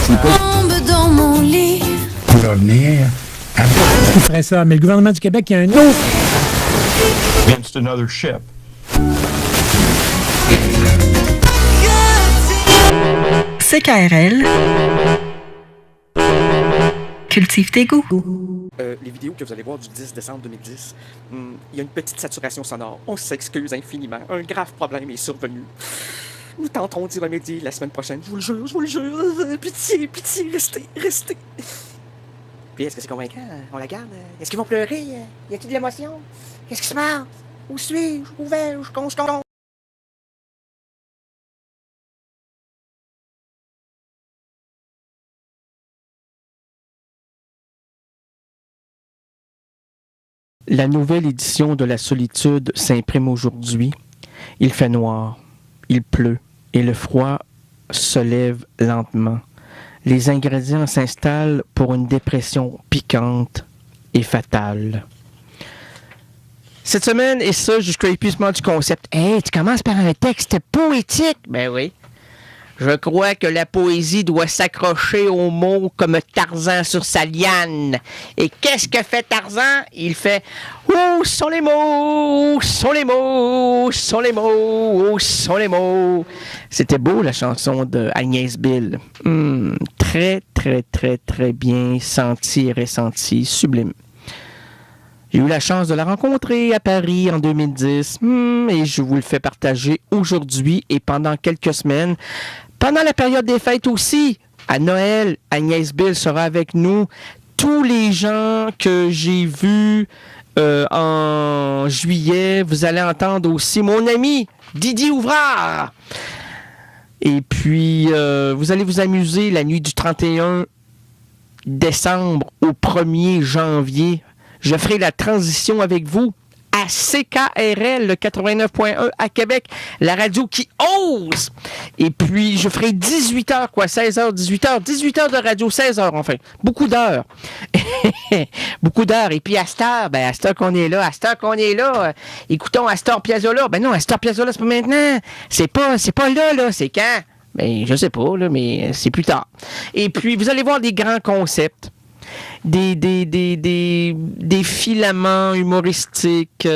C'est pas Tombe dans mon lit. pour revenir. Qui ferait ça? Mais le gouvernement du Québec, il y a un autre. Against another ship. CKRL cultive tes goûts. Les vidéos que vous allez voir du 10 décembre 2010, il y a une petite saturation sonore. On s'excuse infiniment. Un grave problème est survenu. Nous tenterons d'y remédier la semaine prochaine. Je vous le jure. Pitié, restez. Puis est-ce que c'est convaincant? On la garde? Est-ce qu'ils vont pleurer? Y a-t-il de l'émotion? Qu'est-ce qui se passe? Où suis-je? Où vais-je? Qu'on se compte? La nouvelle édition de La Solitude s'imprime aujourd'hui. Il fait noir, il pleut et le froid se lève lentement. Les ingrédients s'installent pour une dépression piquante et fatale. Cette semaine, et ça jusqu'à l'épuisement du concept. Hey, tu commences par un texte poétique? Ben oui. Je crois que la poésie doit s'accrocher aux mots comme Tarzan sur sa liane. Et qu'est-ce que fait Tarzan? Il fait « Où sont les mots? Où sont les mots? Où sont les mots? Où sont les mots? » C'était beau, la chanson de Agnès Bill. Très, très, très, très bien senti et ressenti. Sublime. J'ai eu la chance de la rencontrer à Paris en 2010 et je vous le fais partager aujourd'hui et pendant quelques semaines. Pendant la période des fêtes aussi, à Noël, Agnès Bill sera avec nous. Tous les gens que j'ai vus en juillet, vous allez entendre aussi mon ami Didier Ouvrard. Et puis, vous allez vous amuser la nuit du 31 décembre au 1er janvier. Je ferai la transition avec vous à CKRL, le 89.1 à Québec, la radio qui ose. Et puis, je ferai 18h, 16h, 18h, 18h de radio, 16h, enfin. Beaucoup d'heures. Beaucoup d'heures. Et puis, à cette heure qu'on est là, écoutons Astor Piazzolla. Ben non, Astor Piazzolla, c'est pas maintenant. C'est pas là, c'est quand? Ben, je sais pas, là, mais c'est plus tard. Et puis, vous allez voir des grands concepts. Des filaments humoristiques.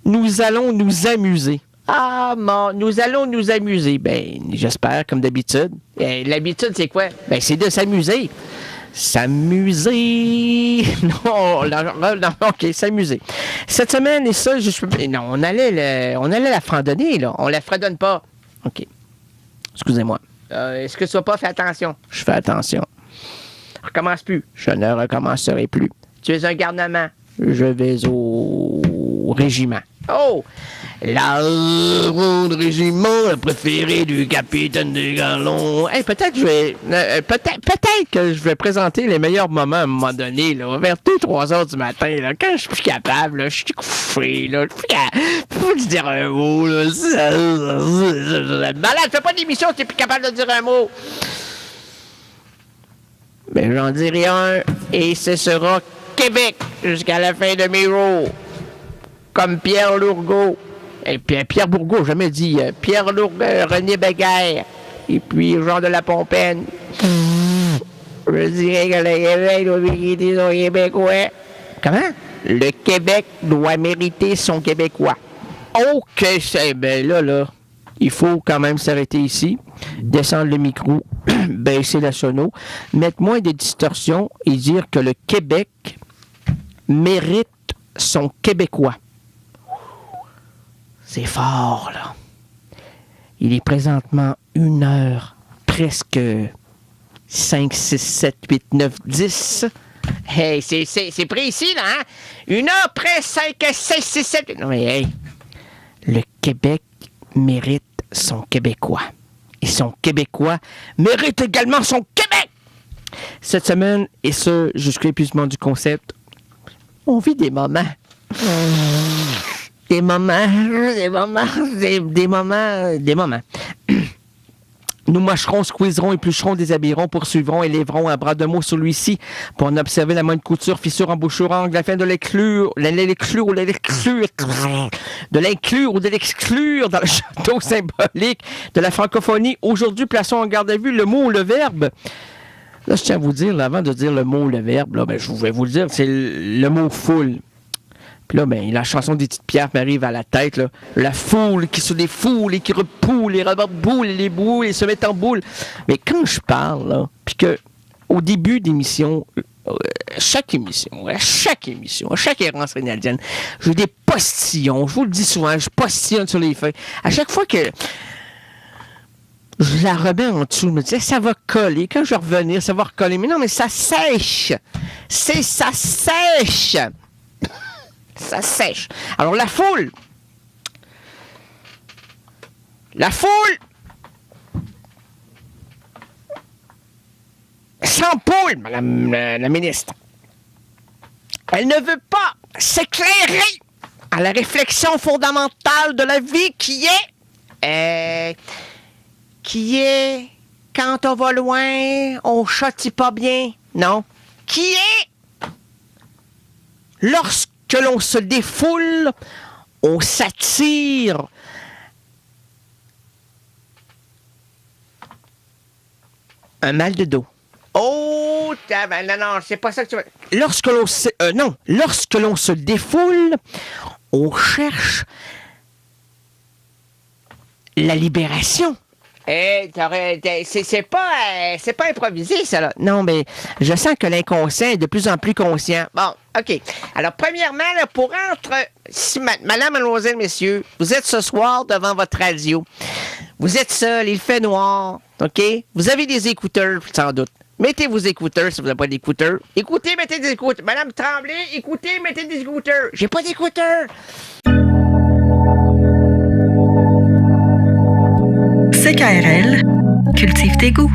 Nous allons nous amuser. Nous allons nous amuser. Ben, j'espère, comme d'habitude. L'habitude, c'est quoi? Ben, c'est de s'amuser. S'amuser. Non, OK, s'amuser. Cette semaine, et ça, non, on allait la fredonner, là. On la fredonne pas. OK. Excusez-moi. Est-ce que tu vas pas faire attention? Je fais attention. Recommence plus. Je ne recommencerai plus. Tu es un garnement. Je vais au régiment. Oh! La ronde régiment, le préféré du capitaine des galons. Hey, peut-être que je vais présenter les meilleurs moments à un moment donné, là, vers 2-3 heures du matin, là, quand je suis plus capable, là, je suis couché, là, je suis plus capable. Faut dire un mot, là. Malade, fais pas d'émission si t'es plus capable de dire un mot. Ben, j'en dirai un, et ce sera Québec jusqu'à la fin de mes jours. Comme Pierre Lourgaud. Et puis Pierre Bourgault, jamais dit. Pierre Lourgaud, René Béguerre. Et puis Jean de la Pompenne. Je dirais que le Québec doit mériter son Québécois. Comment? Le Québec doit mériter son Québécois. OK, ben là, il faut quand même s'arrêter ici, descendre le micro, baisser la sono, mettre moins de distorsion et dire que le Québec mérite son Québécois. C'est fort, là. Il est présentement 1 heure, presque 5, 6, 7, 8, 9, 10. Hey, c'est précis, là, hein? 1 heure, presque 5, 6, 6, 7... Non, mais hey, le Québec mérite son Québécois. Et son Québécois mérite également son Québec! Cette semaine, et ce, jusqu'à l'épuisement du concept, on vit des moments. Des moments. Nous mâcherons, squeezerons, éplucherons, déshabillerons, poursuivrons, élèverons un bras de mots sur lui-ci pour en observer la moindre couture, fissure, embouchure, angle, afin de l'exclure dans le château symbolique de la francophonie. Aujourd'hui, plaçons en garde à vue le mot ou le verbe. Là, je tiens à vous dire, là, avant de dire le mot ou le verbe, là, je vais vous le dire, c'est le mot foule. Puis là, la chanson des petites pierres m'arrive à la tête, là. La foule qui se défoule et qui repoule, les rebondent et les boules et se mettent en boule. Mais quand je parle, là, puis que au début d'émission, chaque errance rénalienne, j'ai des postillons. Je vous le dis souvent, je postillonne sur les feuilles. À chaque fois que je la remets en dessous, je me disais, ça va coller. Quand je vais revenir, ça va recoller. Mais non, mais ça sèche. Ça sèche. Ça sèche. Alors, la foule. S'ampoule, madame la ministre. Elle ne veut pas s'éclairer à la réflexion fondamentale de la vie qui est, quand on va loin, on châtie pas bien. Non. Qui est, lorsque l'on se défoule, on s'attire. Un mal de dos. Oh, non, c'est pas ça que tu veux. Lorsque l'on se défoule, on cherche la libération. C'est pas improvisé, ça, là. Non, mais je sens que l'inconscient est de plus en plus conscient. Bon, OK. Alors, premièrement, là, madame, mademoiselle, messieurs, vous êtes ce soir devant votre radio. Vous êtes seul, il fait noir, OK? Vous avez des écouteurs, sans doute. Mettez vos écouteurs si vous n'avez pas d'écouteurs. Écoutez, mettez des écouteurs. Madame Tremblay, écoutez, mettez des écouteurs. J'ai pas d'écouteurs. CKRL, cultive tes goûts.